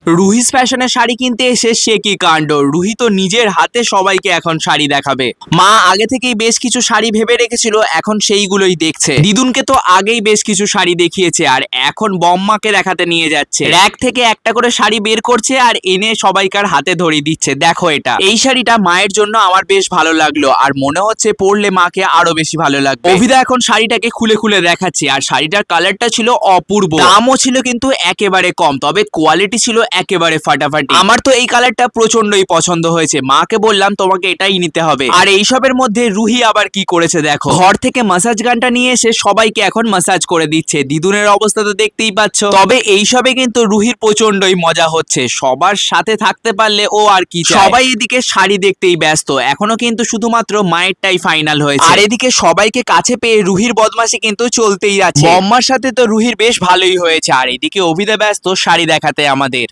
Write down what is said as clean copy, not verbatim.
রুহিস ফ্যাশনের শাড়ি কিনতে এসে সে কি কাণ্ড। রুহি তো নিজের হাতে সবাইকে এখন শাড়ি দেখাবে। মা আগে থেকেই বেশ কিছু শাড়ি ভেবে রেখেছিল, এখন সেইগুলোই দেখছে। দিদুনকে তো আগেই বেশ কিছু শাড়ি দেখিয়েছে আর এখন বম্মাকে দেখাতে নিয়ে যাচ্ছে। র‍্যাক থেকে একটা করে শাড়ি বের করছে আর এনে সবাইকার হাতে ধরিয়ে দিচ্ছে। দেখো এটা, এই শাড়িটা মায়ের জন্য আমার বেশ ভালো লাগলো আর মনে হচ্ছে পরলে মাকে আরো বেশি ভালো লাগবে। অভিদা এখন শাড়িটাকে খুলে খুলে দেখাচ্ছে আর শাড়িটার কালারটা ছিল অপূর্ব, দামও ছিল কিন্তু একেবারে কম, তবে কোয়ালিটি ছিল একেবারে ফাটাফাটি। আমার তো এই কালারটা প্রচন্ডই পছন্দ হয়েছে। মাকে বললাম তোমাকে এটাই নিতে হবে। আর এইসবের মধ্যে রুহি আবার কি করেছে দেখো, ঘর থেকে মাসাজ গানটা নিয়ে এসে সবাইকে এখন মাসাজ করে দিচ্ছে। দিদুনের অবস্থা তো দেখতেই পাচ্ছ। তবে এইসবে কিন্তু রুহির প্রচন্ডই মজা হচ্ছে। সবার সাথে থাকতে পারলে ও আর কি চায়। সবাই এদিকে শাড়ি দেখতেই ব্যস্ত, এখনো কিন্তু শুধুমাত্র মায়েরটাই ফাইনাল হয়েছে। আর এদিকে সবাইকে কাছে পেয়ে রুহির বদমাশি কিন্তু চলতেই আছে। বম্মার সাথে তো রুহির বেশ ভালোই হয়েছে। আর এদিকে অভিদা ব্যস্ত শাড়ি দেখাতে আমাদের।